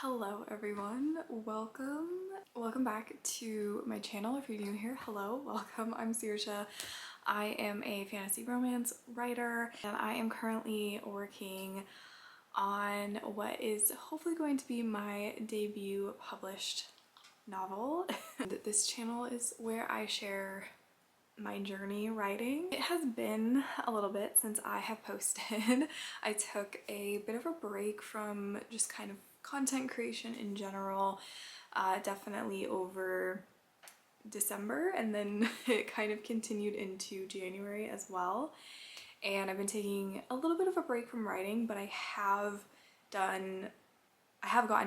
Hello everyone, welcome back to my channel. If you're new here, hello, welcome. I'm Saoirse. I am a fantasy romance writer and I am currently working on what is hopefully going to be my debut published novel. This channel is where I share my journey writing. It has been a little bit since I have posted. I took a bit of a break from just kind of content creation in general, definitely over December, and then it kind of continued into January as well. And I've been taking a little bit of a break from writing, but I have gotten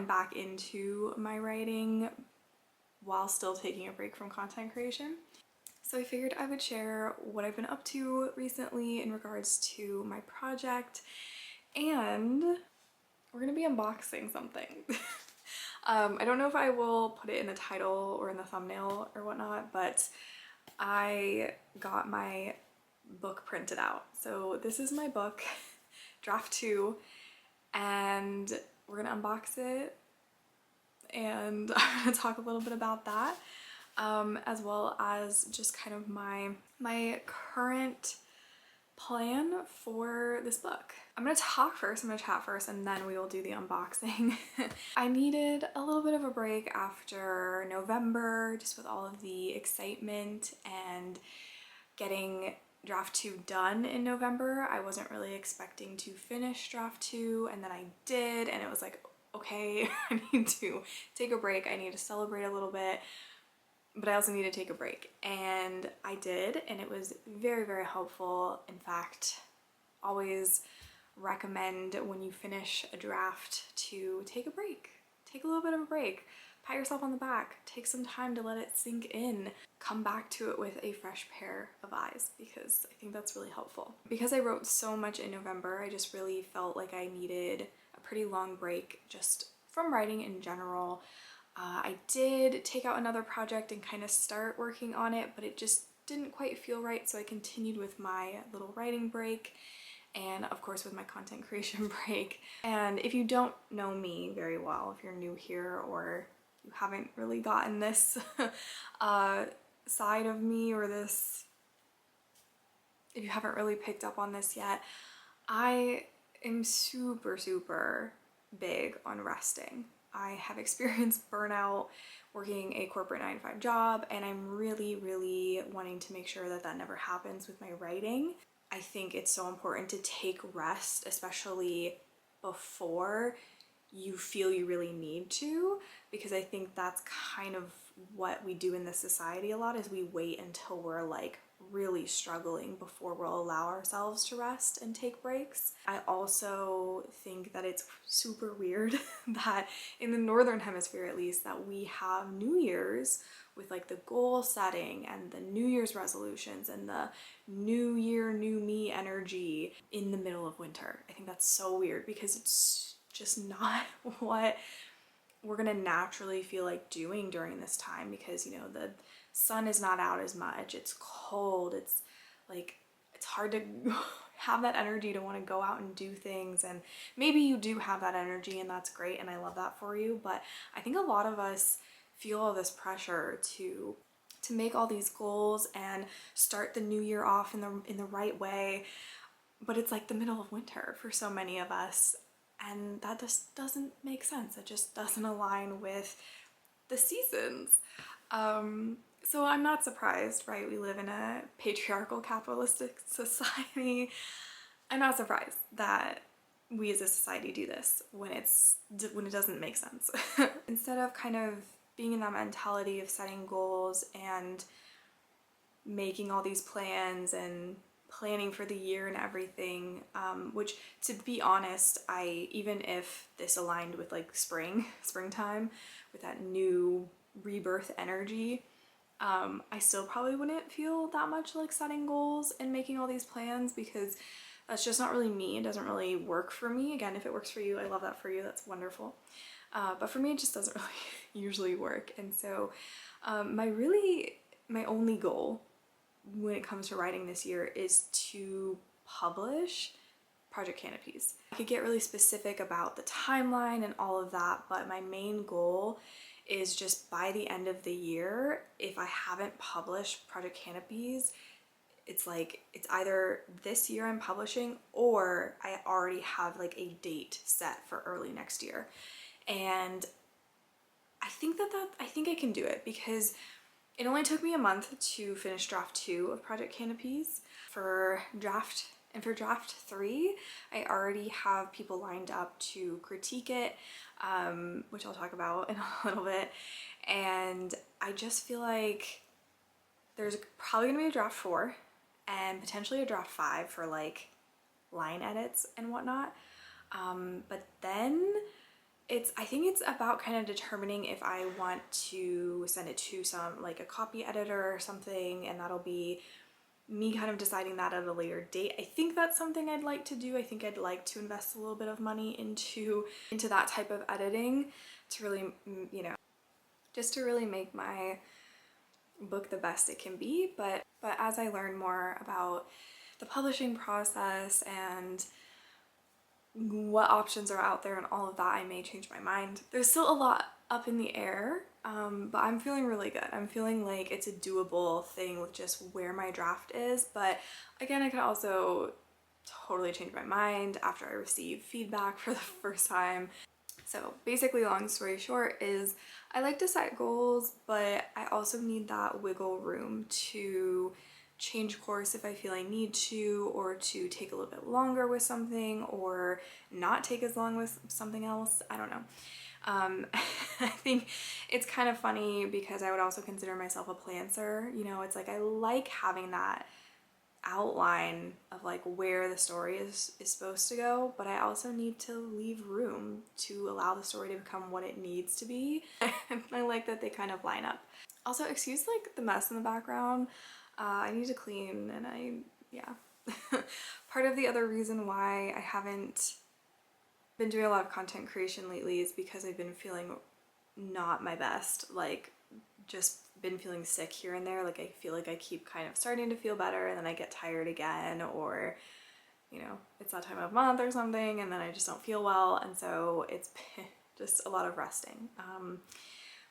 back into my writing while still taking a break from content creation. So I figured I would share what I've been up to recently in regards to my project, and we're gonna be unboxing something. I don't know if I will put it in the title or in the thumbnail or whatnot, but I got my book printed out. So this is my book, draft 2, and we're gonna unbox it and I'm gonna talk a little bit about that. As well as just kind of my current plan for this book. I'm gonna chat first, and then we will do the unboxing. I needed a little bit of a break after November, just with all of the excitement and getting draft 2 done in November. I wasn't really expecting to finish draft 2, and then I did, and it was like, okay, I need to take a break. I need to celebrate a little bit, but I also need to take a break, and I did, and it was very, very helpful. In fact, always recommend when you finish a draft to take a break. Take a little bit of a break. Pat yourself on the back. Take some time to let it sink in. Come back to it with a fresh pair of eyes, because I think that's really helpful. Because I wrote so much in November, I just really felt like I needed a pretty long break just from writing in general. I did take out another project and kind of start working on it, but it just didn't quite feel right, so I continued with my little writing break and of course with my content creation break. And if you don't know me very well, if you're new here or you haven't really gotten this side of me, or this, if you haven't really picked up on this yet, I am super big on resting. I have experienced burnout working a corporate 9-to-5 job, and I'm really wanting to make sure that that never happens with my writing. I think it's so important to take rest, especially before you feel you really need to, because I think that's kind of what we do in this society a lot, is we wait until we're like really struggling before we'll allow ourselves to rest and take breaks. I also think that it's super weird that in the northern hemisphere, at least, that we have New Year's with like the goal setting and the New Year's resolutions and the new year, new me energy in the middle of winter. I think that's so weird, because it's just not what we're gonna naturally feel like doing during this time, because, you know, the sun is not out as much, it's cold, it's like, it's hard to have that energy to want to go out and do things. And maybe you do have that energy, and that's great, and I love that for you, but I think a lot of us feel all this pressure to make all these goals and start the new year off in the right way, but it's like the middle of winter for so many of us, and that just doesn't make sense. It just doesn't align with the seasons. So I'm not surprised, right? We live in a patriarchal capitalistic society. I'm not surprised that we as a society do this when it doesn't make sense. Instead of kind of being in that mentality of setting goals and making all these plans and planning for the year and everything, which, to be honest, even if this aligned with like springtime, with that new rebirth energy, I still probably wouldn't feel that much like setting goals and making all these plans, because that's just not really me. It doesn't really work for me. Again, if it works for you, I love that for you, that's wonderful. But for me, it just doesn't really usually work. And so my only goal when it comes to writing this year is to publish Project Canopies. I could get really specific about the timeline and all of that, but my main goal is just by the end of the year, if I haven't published Project Canopies, it's like, it's either this year I'm publishing or I already have like a date set for early next year. And I think I think I can do it because it only took me a month to finish draft 2 of Project Canopies. For draft 3, I already have people lined up to critique it, which I'll talk about in a little bit. And I just feel like there's probably gonna be a draft 4 and potentially a draft 5 for like line edits and whatnot. But then I think it's about kind of determining if I want to send it to like a copy editor or something, and that'll be me kind of deciding that at a later date. I think that's something I'd like to do. I think I'd like to invest a little bit of money into that type of editing to really, you know, just to really make my book the best it can be. But as I learn more about the publishing process and what options are out there and all of that, I may change my mind. There's still a lot up in the air, but I'm feeling really good. I'm feeling like it's a doable thing with just where my draft is. But again, I could also totally change my mind after I receive feedback for the first time. So basically, long story short is I like to set goals, but I also need that wiggle room to change course if I feel I need to, or to take a little bit longer with something, or not take as long with something else. I don't know. I think it's kind of funny because I would also consider myself a plancer. You know, it's like I like having that outline of like where the story is supposed to go, but I also need to leave room to allow the story to become what it needs to be. I like that they kind of line up. Also, excuse like the mess in the background. I need to clean, and yeah. Part of the other reason why I haven't been doing a lot of content creation lately is because I've been feeling not my best, like just been feeling sick here and there. Like I feel like I keep kind of starting to feel better and then I get tired again, or you know, it's that time of month or something, and then I just don't feel well, and so it's been just a lot of resting.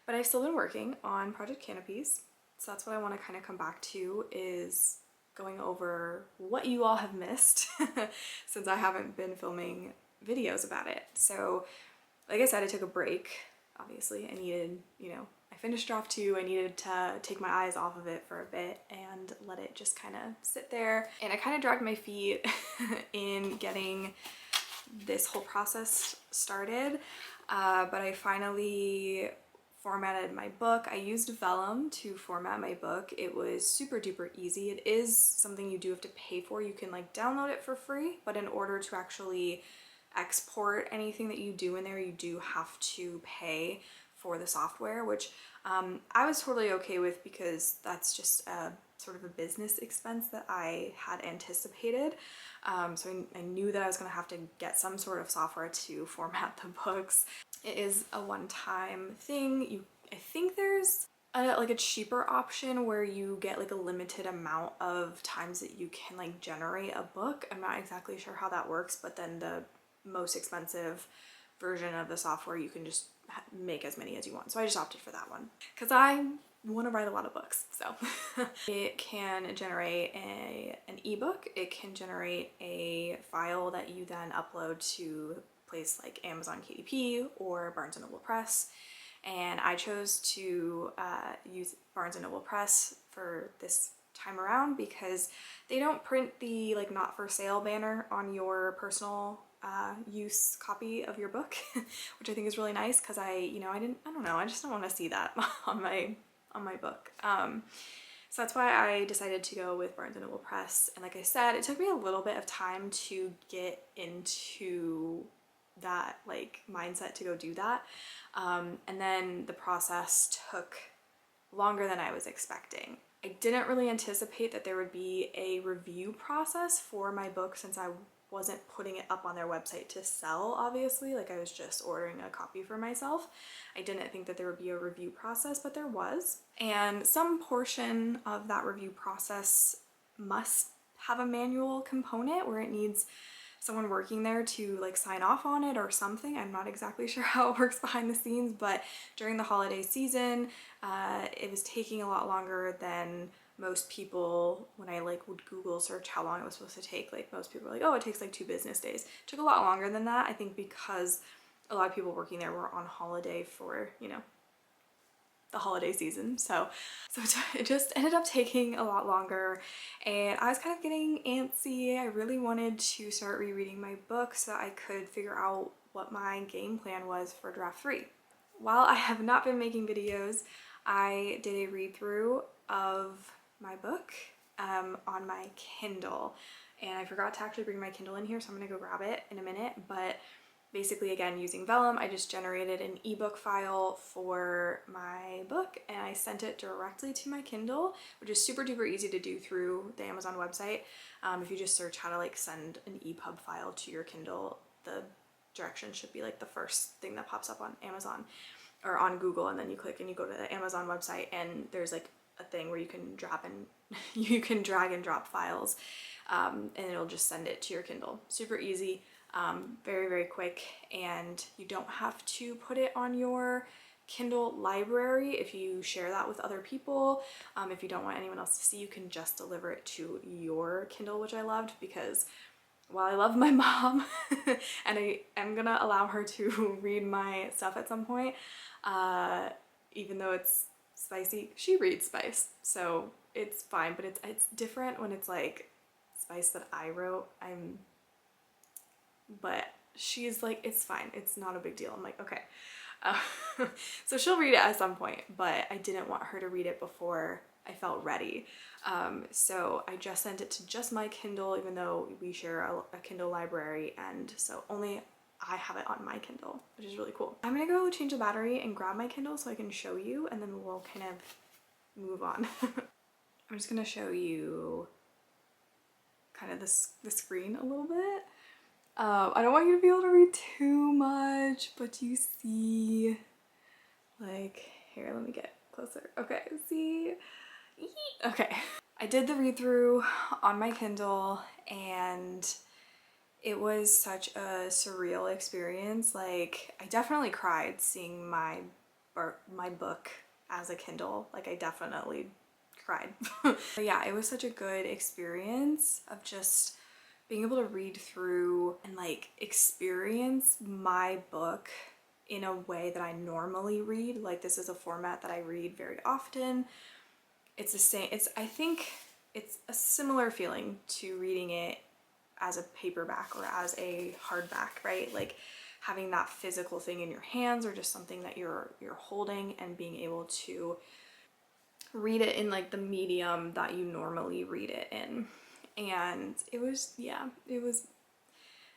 But I've still been working on Project Canopies. So that's what I want to kind of come back to, is going over what you all have missed since I haven't been filming videos about it. So like I said, I took a break. Obviously, I needed, you know, I finished draft 2. I needed to take my eyes off of it for a bit and let it just kind of sit there. And I kind of dragged my feet in getting this whole process started. But I finally formatted my book. I used vellum to format my book. It was super duper easy. It is something you do have to pay for. You can like download it for free, but in order to actually export anything that you do in there, you do have to pay for the software, which I was totally okay with because that's just a sort of a business expense that I had anticipated. So I knew that I was going to have to get some sort of software to format the books. It is a one-time thing. I think there's like a cheaper option where you get like a limited amount of times that you can like generate a book. I'm not exactly sure how that works, but then the most expensive version of the software, you can just make as many as you want. So I just opted for that one because I want to write a lot of books. So it can generate an ebook. It can generate a file that you then upload to a place like Amazon KDP or Barnes & Noble Press. And I chose to use Barnes & Noble Press for this time around because they don't print the like not for sale banner on your personal use copy of your book, which I think is really nice because I don't know, I just don't want to see that on my book. So that's why I decided to go with Barnes & Noble Press. And like I said, it took me a little bit of time to get into that like mindset to go do that. And then the process took longer than I was expecting. I didn't really anticipate that there would be a review process for my book since I wasn't putting it up on their website to sell, obviously. Like I was just ordering a copy for myself. I didn't think that there would be a review process, but there was. And some portion of that review process must have a manual component where it needs someone working there to like sign off on it or something. I'm not exactly sure how it works behind the scenes, but during the holiday season, it was taking a lot longer than most people. When I like would Google search how long it was supposed to take, like most people were like, oh, it takes like 2 business days. It took a lot longer than that, I think, because a lot of people working there were on holiday for, you know, the holiday season. So it just ended up taking a lot longer, and I was kind of getting antsy. I really wanted to start rereading my book so I could figure out what my game plan was for draft 3. While I have not been making videos, I did a read through of my book on my Kindle, and I forgot to actually bring my Kindle in here, so I'm gonna go grab it in a minute. But basically, again, using Vellum, I just generated an ebook file for my book and I sent it directly to my Kindle, which is super duper easy to do through the Amazon website. If you just search how to like send an EPUB file to your Kindle, the directions should be like the first thing that pops up on Amazon or on Google, and then you click and you go to the Amazon website, and there's like a thing where you can drag and drop files, and it'll just send it to your Kindle. Super easy. Very, very quick, and you don't have to put it on your Kindle library if you share that with other people. If you don't want anyone else to see, you can just deliver it to your Kindle, which I loved, because while I love my mom and I am gonna allow her to read my stuff at some point, even though it's spicy, she reads spice, so it's fine. But it's different when it's like spice that I wrote. But she's like, it's fine, it's not a big deal. I'm like, okay. So she'll read it at some point, but I didn't want her to read it before I felt ready. So I just sent it to just my Kindle, even though we share a Kindle library, and so only I have it on my Kindle, which is really cool. I'm gonna go change the battery and grab my Kindle so I can show you, and then we'll kind of move on. I'm just gonna show you kind of the screen a little bit. I don't want you to be able to read too much, but you see, like, here, let me get closer. Okay, see? Okay. I did the read through on my Kindle, and it was such a surreal experience. Like, I definitely cried seeing my book as a Kindle. Like, I definitely cried. But yeah, it was such a good experience of just being able to read through and like experience my book in a way that I normally read. Like, this is a format that I read very often. It's the same, I think it's a similar feeling to reading it as a paperback or as a hardback, right? Like having that physical thing in your hands, or just something that you're holding, and being able to read it in like the medium that you normally read it in. And it was, yeah, it was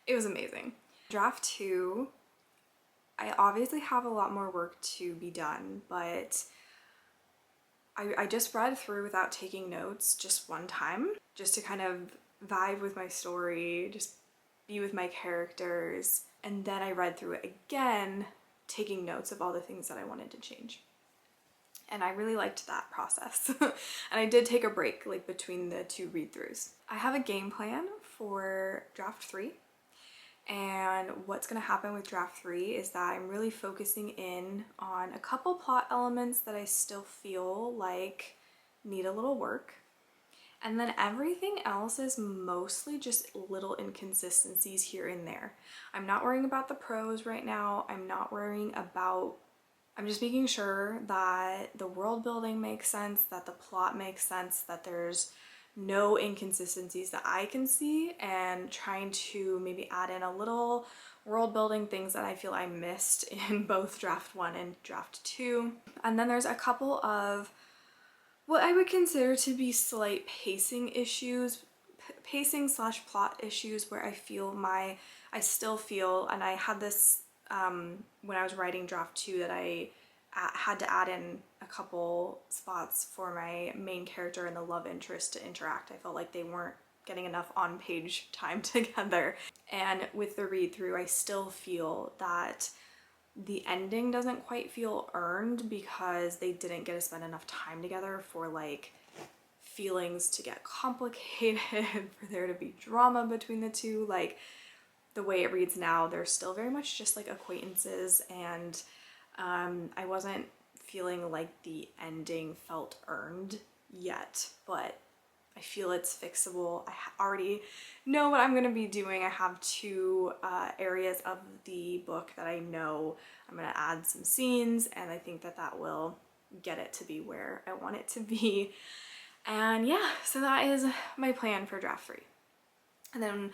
amazing. Draft 2, I obviously have a lot more work to be done, but I just read through without taking notes just one time, just to kind of vibe with my story, just be with my characters. And then I read through it again, taking notes of all the things that I wanted to change. And I really liked that process. And I did take a break like between the 2 read-throughs. I have a game plan for draft 3. And what's gonna happen with draft 3 is that I'm really focusing in on a couple plot elements that I still feel like need a little work. And then everything else is mostly just little inconsistencies here and there. I'm not worrying about the prose right now. I'm just making sure that the world building makes sense, that the plot makes sense, that there's no inconsistencies that I can see, and trying to maybe add in a little world building things that I feel I missed in both draft 1 and draft 2. And then there's a couple of what I would consider to be slight pacing issues, pacing/plot issues, where I still feel, and I had this when I was writing draft 2, that I had to add in a couple spots for my main character and the love interest to interact. I felt like they weren't getting enough on-page time together. And with the read-through, I still feel that the ending doesn't quite feel earned, because they didn't get to spend enough time together for like feelings to get complicated, for there to be drama between the two. Like, the way it reads now, they're still very much just like acquaintances, and I wasn't feeling like the ending felt earned yet, but I feel it's fixable. I already know what I'm going to be doing. I have two areas of the book that I know I'm going to add some scenes, and I think that that will get it to be where I want it to be. And yeah, so that is my plan for draft 3. And then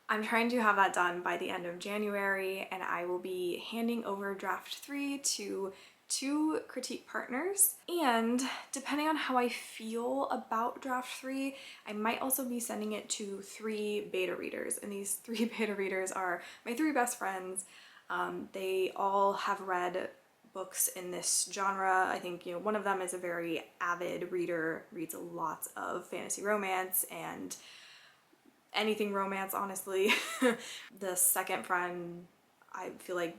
I'm trying to have that done by the end of January, and I will be handing over draft 3 to 2 critique partners. And depending on how I feel about draft 3, I might also be sending it to 3 beta readers. And these 3 beta readers are my 3 best friends. They all have read books in this genre. I think, you know, one of them is a very avid reader, reads lots of fantasy romance and anything romance, honestly. The second friend, I feel like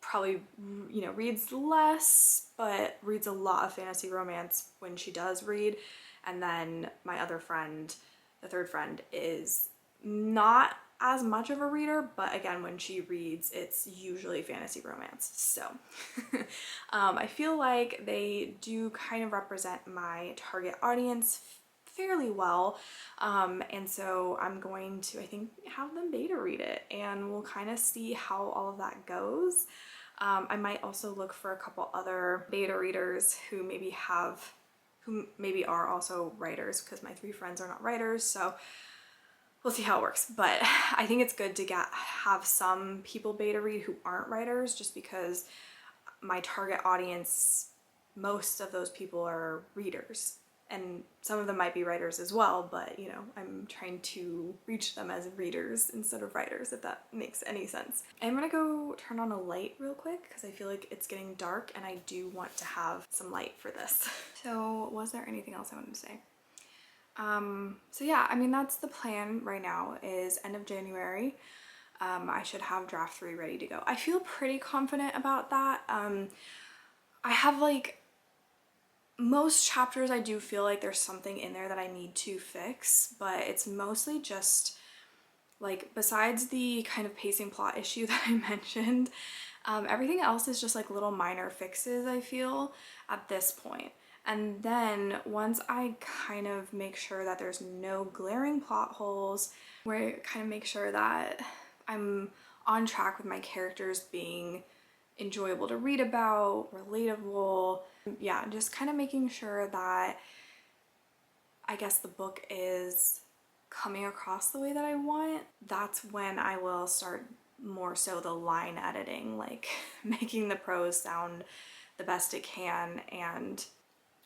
probably, you know, reads less, but reads a lot of fantasy romance when she does read. And then my other friend, the third friend, is not as much of a reader, but again, when she reads, it's usually fantasy romance. So I feel like they do kind of represent my target audience fairly well, and so I'm going to, I think, have them beta read it, and we'll kind of see how all of that goes. I might also look for a couple other beta readers who maybe are also writers, because my 3 friends are not writers, so we'll see how it works. But I think it's good to have some people beta read who aren't writers, just because my target audience, most of those people are readers. And some of them might be writers as well, but you know, I'm trying to reach them as readers instead of writers, if that makes any sense. I'm gonna go turn on a light real quick because I feel like it's getting dark and I do want to have some light for this. So was there anything else I wanted to say? So yeah, I mean, that's the plan right now, is end of January. I should have draft 3 ready to go. I feel pretty confident about that. I have like, most chapters I do feel like there's something in there that I need to fix, but it's mostly just like, besides the kind of pacing plot issue that I mentioned, everything else is just like little minor fixes, I feel, at this point. And then once I kind of make sure that there's no glaring plot holes, where I kind of make sure that I'm on track with my characters being enjoyable to read about, relatable, yeah, just kind of making sure that, I guess, the book is coming across the way that I want, that's when I will start more so the line editing, like making the prose sound the best it can, and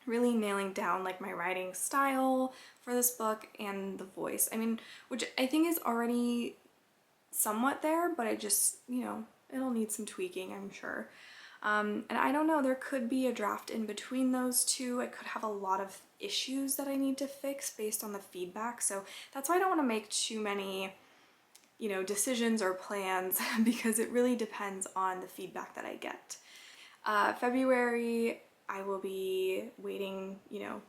really nailing down like my writing style for this book and the voice. I mean, which I think is already somewhat there, but it just, you know, it'll need some tweaking, I'm sure. And I don't know, there could be a draft in between those two. I could have a lot of issues that I need to fix based on the feedback. So that's why I don't want to make too many, you know, decisions or plans, because it really depends on the feedback that I get. February, I will be waiting, you know,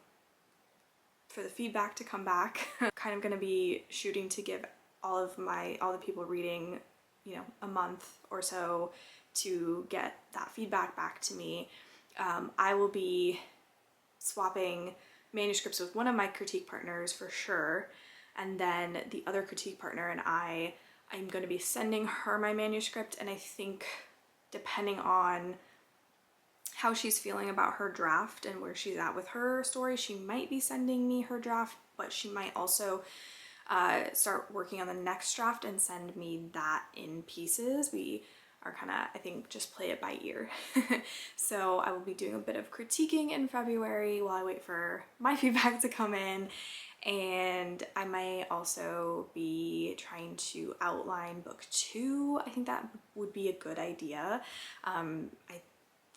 for the feedback to come back. Kind of gonna be shooting to give all the people reading, you know, a month or so to get that feedback back to me. I will be swapping manuscripts with one of my critique partners for sure, and then the other critique partner and I'm going to be sending her my manuscript, and I think depending on how she's feeling about her draft and where she's at with her story, she might be sending me her draft, but she might also start working on the next draft and send me that in pieces. We are kind of, I think, just play it by ear. So I will be doing a bit of critiquing in February while I wait for my feedback to come in, and I might also be trying to outline book 2. I think that would be a good idea. I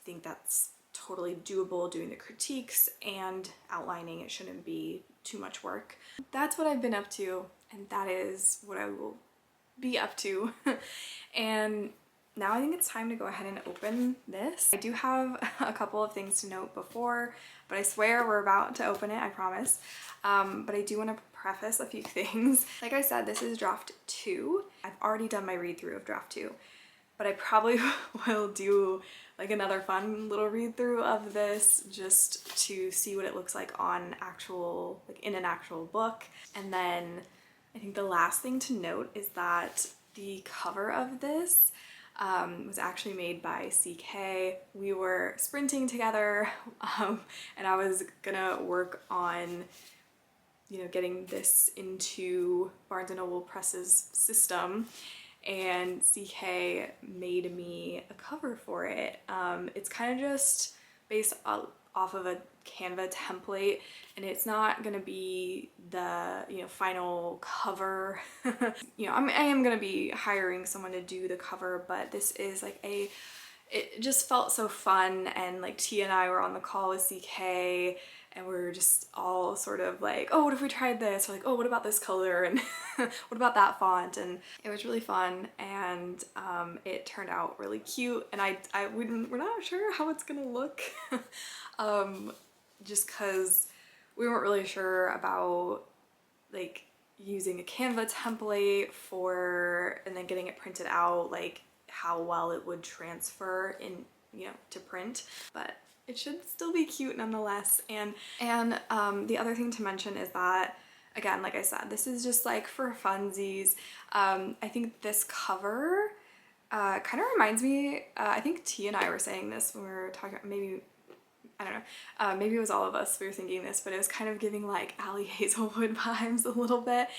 think that's totally doable, doing the critiques and outlining. It shouldn't be too much work. That's what I've been up to, and that is what I will be up to. And now I think it's time to go ahead and open this. I do have a couple of things to note before, but I swear we're about to open it, I promise. But I do want to preface a few things. Like I said, this is draft 2. I've already done my read through of draft 2, but I probably will do like another fun little read through of this just to see what it looks like on actual, like in an actual book. And then I think the last thing to note is that the cover of this was actually made by CK. We were sprinting together and I was gonna work on, you know, getting this into Barnes & Noble Press's system, and CK made me a cover for it. It's kind of just based off of a Canva template, and it's not gonna be the, you know, final cover. You know, I am gonna be hiring someone to do the cover, but this is like it just felt so fun, and like T and I were on the call with CK and we were just all sort of like, oh, what if we tried this? Or like, oh, what about this color? And what about that font? And it was really fun, and it turned out really cute, and we're not sure how it's gonna look. Just because we weren't really sure about like using a Canva template for, and then getting it printed out, like how well it would transfer in, you know, to print, but it should still be cute nonetheless. And the other thing to mention is that, again, like I said, this is just like for funsies. I think this cover kind of reminds me, I think T and I were saying this when we were talking, maybe, I don't know, maybe it was all of us we were thinking this, but it was kind of giving like Allie Hazelwood vibes a little bit.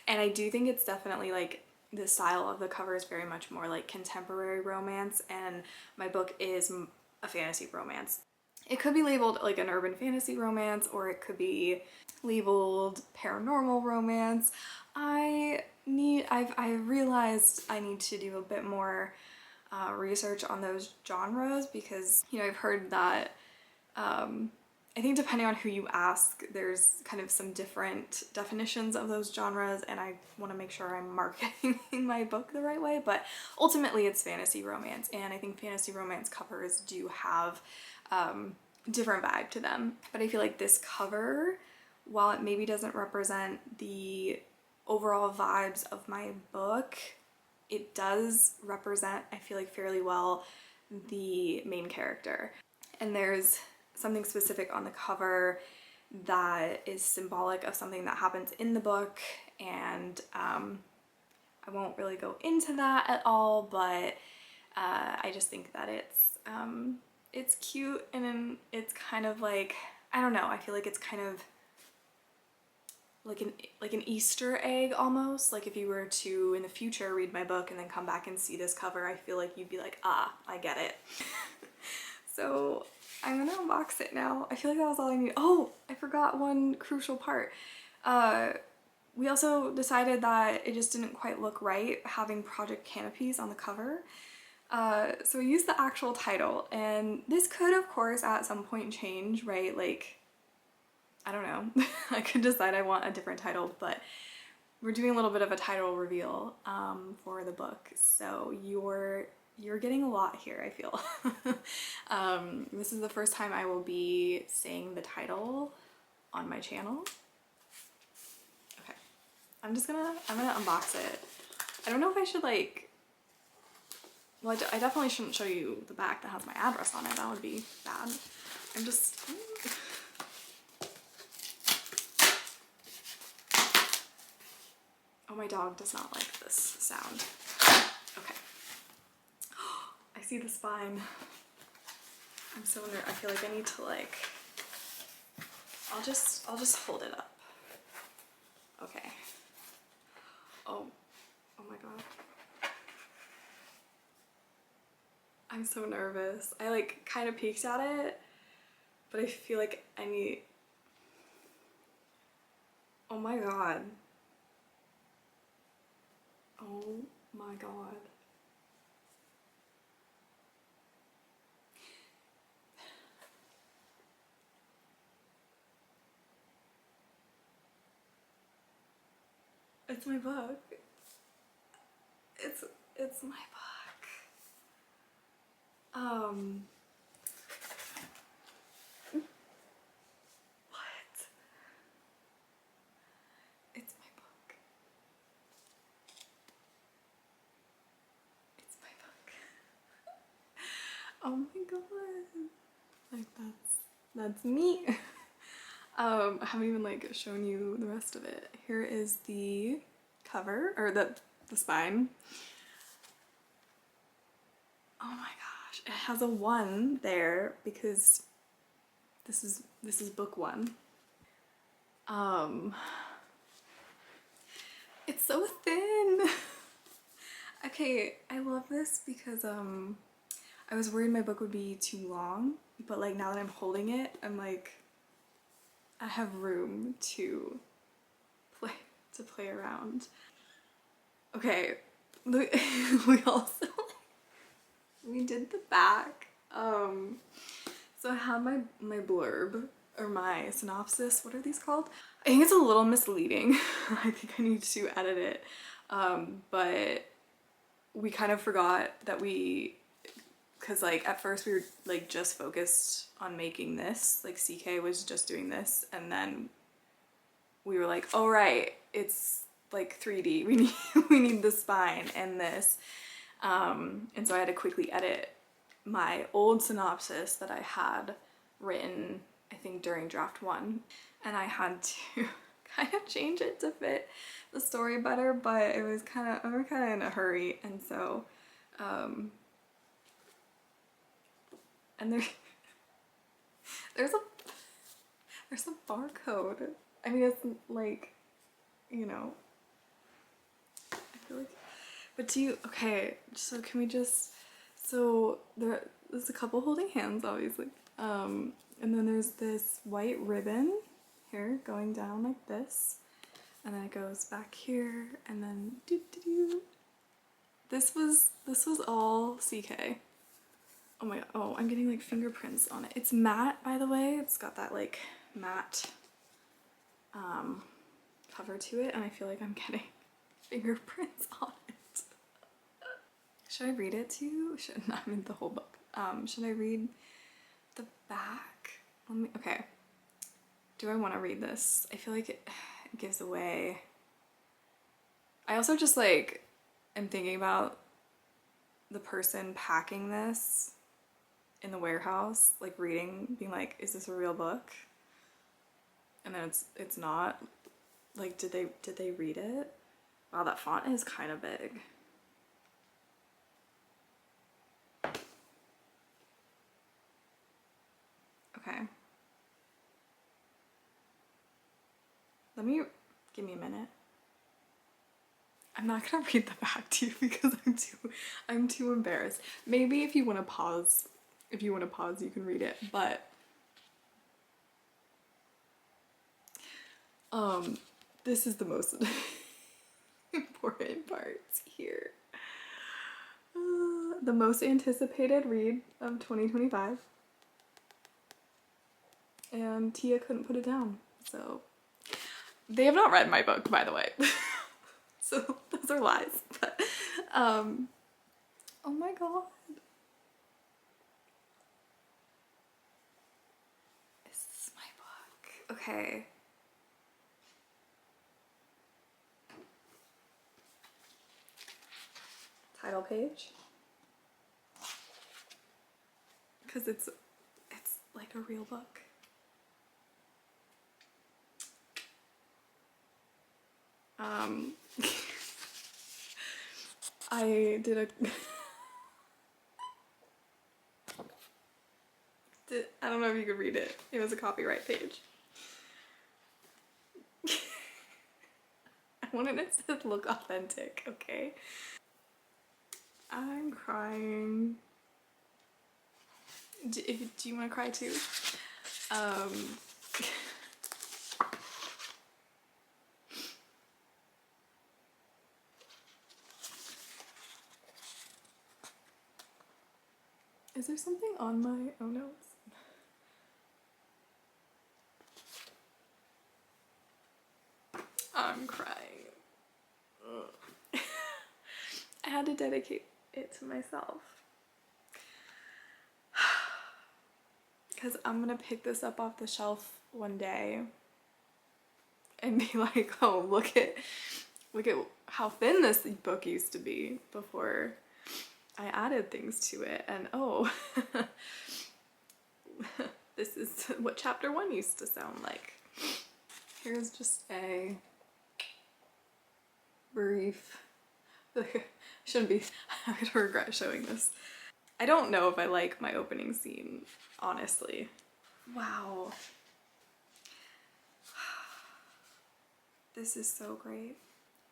And I do think it's definitely like, the style of the cover is very much more like contemporary romance, and my book is a fantasy romance. It could be labeled like an urban fantasy romance, or it could be labeled paranormal romance. I realized I need to do a bit more research on those genres, because, you know, I've heard that I think depending on who you ask, there's kind of some different definitions of those genres, and I want to make sure I'm marketing my book the right way, but ultimately it's fantasy romance, and I think fantasy romance covers do have different vibe to them. But I feel like this cover, while it maybe doesn't represent the overall vibes of my book, it does represent, I feel like, fairly well the main character. And there's something specific on the cover that is symbolic of something that happens in the book, and I won't really go into that at all, but I just think that it's cute, and it's kind of like, I don't know, I feel like it's kind of like an Easter egg almost. Like if you were to in the future read my book and then come back and see this cover, I feel like you'd be like, ah, I get it. So I'm gonna unbox it now. I feel like that was all I need. Oh, I forgot one crucial part. We also decided that it just didn't quite look right having Project Canopies on the cover. So we used the actual title, and this could, of course, at some point change, right? Like, I don't know. I could decide I want a different title, but we're doing a little bit of a title reveal for the book. So you're getting a lot here, I feel. This is the first time I will be saying the title on my channel. Okay, I'm gonna unbox it. I don't know if I should like, well, I definitely shouldn't show you the back that has my address on it. That would be bad. I'm just, oh, my dog does not like this sound. Okay. I see the spine. I'm so nervous. I feel like I need to like, I'll just hold it up. Okay. Oh my god. I'm so nervous. I like kind of peeked at it, but I feel like I need, oh my god. Oh my god. It's my book. It's my book. What? that's me. I haven't even like shown you the rest of it. Here is the cover, or the spine. Oh my gosh, it has a 1 there because this is book 1. It's so thin. Okay, I love this because I was worried my book would be too long, but like now that I'm holding it, I'm like, I have room to play around. Okay, we also we did the back. So I had my blurb or my synopsis. What are these called? I think it's a little misleading. I think I need to edit it. But we kind of forgot that because like at first we were like just focused on making this, like CK was just doing this, and then we were like, oh right, it's like 3D, we need the spine and this, and so I had to quickly edit my old synopsis that I had written, I think during draft 1, and I had to kind of change it to fit the story better, but we were kind of in a hurry, and so and there's a barcode. I mean, it's like, you know, I feel like, but okay, so can we just, so there's a couple holding hands, obviously, and then there's this white ribbon here going down like this, and then it goes back here, and then this was all CK. Oh my god, oh, I'm getting like fingerprints on it. It's matte, by the way. It's got that like matte cover to it, and I feel like I'm getting fingerprints on it. Should I read it to you? I mean the whole book. Should I read the back? Okay. Do I want to read this? I feel like it gives away. I also just like am thinking about the person packing this in the warehouse, like reading, being like, is this a real book? And then it's not. Like, did they read it? Wow, that font is kind of big. Okay. Give me a minute. I'm not gonna read the back to you because I'm too embarrassed. Maybe if you want to pause, you can read it, but this is the most important parts here. The most anticipated read of 2025. And Tia couldn't put it down, so they have not read my book, by the way. So those are lies, but oh my god. This is my book. Okay. Title page. Because it's like a real book. I did I don't know if you could read it. It was a copyright page. I wanted it to look authentic, okay? I'm crying. Do you want to cry too? Is there something on my, oh no. I'm crying. I had to dedicate it to myself. Because I'm gonna pick this up off the shelf one day and be like, oh, look at how thin this book used to be before I added things to it, and oh, this is what chapter 1 used to sound like. Here's just a brief, shouldn't be, I'm gonna regret showing this. I don't know if I like my opening scene, honestly. Wow. This is so great.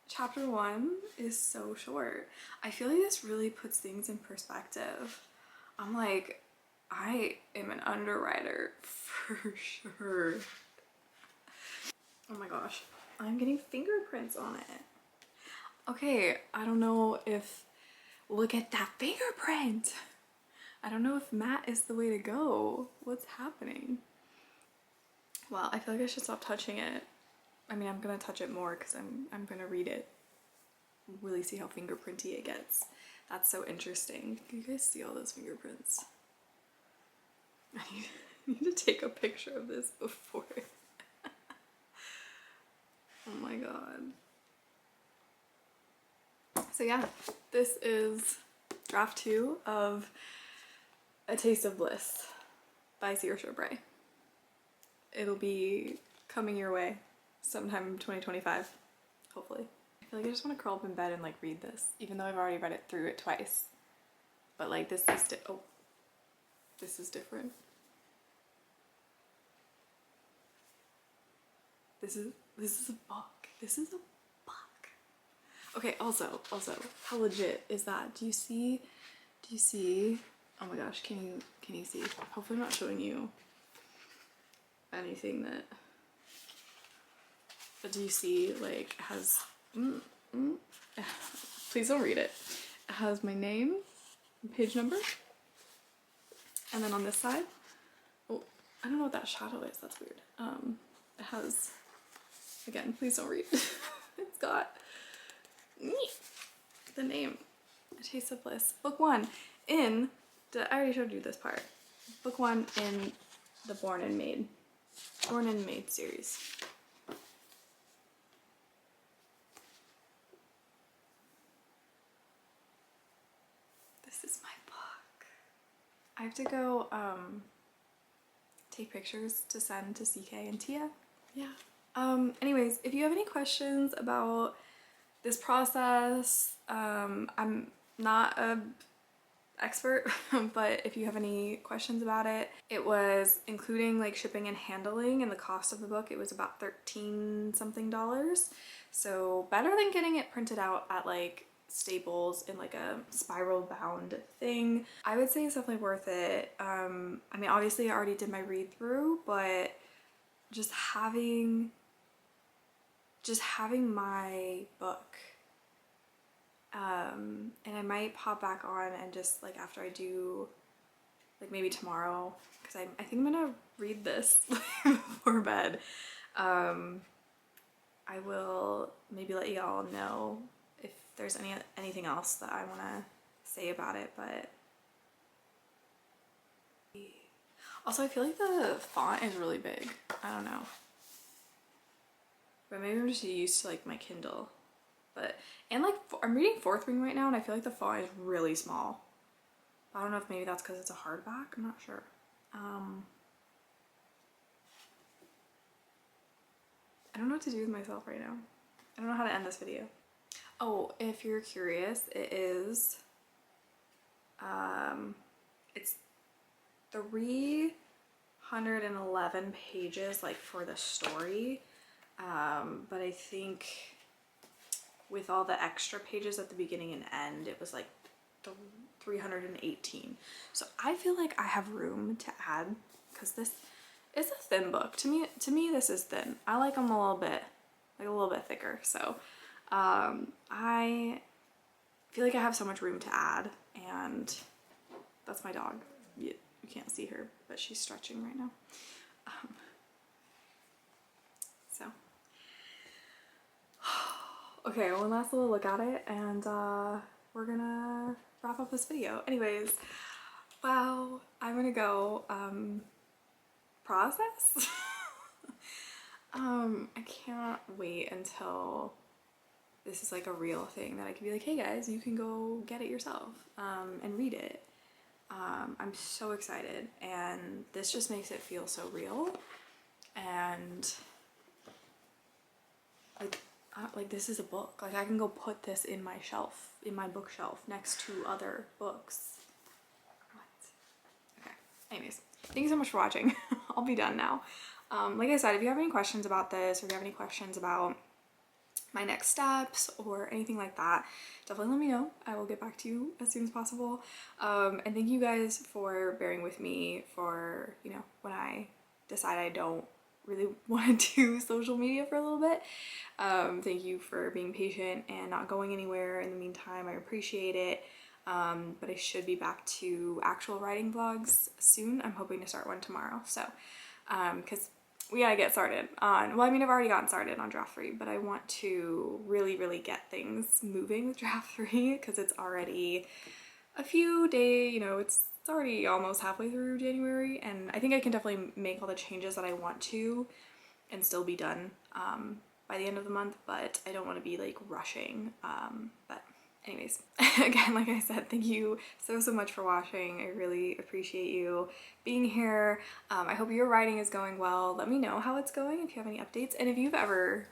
Chapter 1 is so short. I feel like this really puts things in perspective. I'm like, I am an underwriter for sure. Oh my gosh, I'm getting fingerprints on it. Okay, I don't know if, look at that fingerprint. I don't know if matte is the way to go. What's happening? Well, I feel like I should stop touching it. I mean, I'm gonna touch it more because I'm gonna read it. Really see how fingerprinty it gets. That's so interesting. Can you guys see all those fingerprints? I need to take a picture of this before. Oh my god. So yeah, this is draft 2 of A Taste of Bliss by Saoirse Bray. It'll be coming your way sometime in 2025, hopefully. I feel like I just want to curl up in bed and like read this, even though I've already read it through it twice. But like this is this is different. This is a book. This is a book. Okay, also, how legit is that? Do you see? Oh my gosh, can you see? Hopefully I'm not showing you anything that, but do you see, like, it has, please don't read it. It has my name, page number, and then on this side, oh, I don't know what that shadow is, that's weird. It has, again, please don't read. It's got the name, A Taste of Bliss, book 1 in, I already showed you this part, book 1 in the Born and Made series. This is my book. I have to go take pictures to send to CK and Tia. Yeah. Anyways, if you have any questions about this process, I'm not a expert, but if you have any questions about it, it was including like shipping and handling and the cost of the book, it was about $13 something. So better than getting it printed out at like Staples in like a spiral bound thing. I would say it's definitely worth it. I mean, obviously I already did my read through, but just having my book, and I might pop back on and just like after I do, like maybe tomorrow, because I think I'm gonna read this before bed. I will maybe let y'all know if there's anything else that I want to say about it, but also I feel like the font is really big. I don't know, but maybe I'm just used to like my Kindle. But, and like, I'm reading 4th Ring right now and I feel like the font is really small. I don't know if maybe that's because it's a hardback, I'm not sure. I don't know what to do with myself right now. I don't know how to end this video. Oh, if you're curious, it is, it's 311 pages like for the story, but I think with all the extra pages at the beginning and end, it was like 318. So I feel like I have room to add, because this is a thin book. To me this is thin. I like them a little bit thicker. So I feel like I have so much room to add, and that's my dog. You can't see her, but she's stretching right now. So okay, one last little look at it, and we're gonna wrap up this video. Anyways, wow, I'm gonna go process. I can't wait until this is like a real thing that I can be like, hey guys, you can go get it yourself and read it. I'm so excited, and this just makes it feel so real. And like this is a book. Like I can go put this in my shelf, in my bookshelf next to other books. What? Okay. Anyways, thank you so much for watching. I'll be done now. Like I said, if you have any questions about this, or if you have any questions about my next steps or anything like that, definitely let me know. I will get back to you as soon as possible. And thank you guys for bearing with me for, you know, when I decide I don't really want to do social media for a little bit. Thank you for being patient and not going anywhere in the meantime. I appreciate it. But I should be back to actual writing vlogs soon. I'm hoping to start one tomorrow. So, because we gotta get started on, well, I mean, I've already gotten started on draft 3, but I want to really get things moving with draft 3 because it's already a few days, you know, it's already almost halfway through January, and I think I can definitely make all the changes that I want to and still be done by the end of the month, but I don't want to be like rushing. But anyways, again, like I said, thank you so much for watching. I really appreciate you being here. I hope your writing is going well. Let me know how it's going if you have any updates, and if you've ever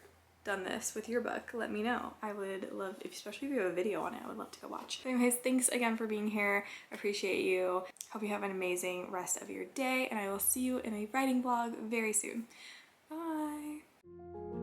done this with your book, let me know. I would love, especially if you have a video on it, I would love to go watch. Anyways, thanks again for being here. I appreciate you. Hope you have an amazing rest of your day, and I will see you in a writing vlog very soon. Bye.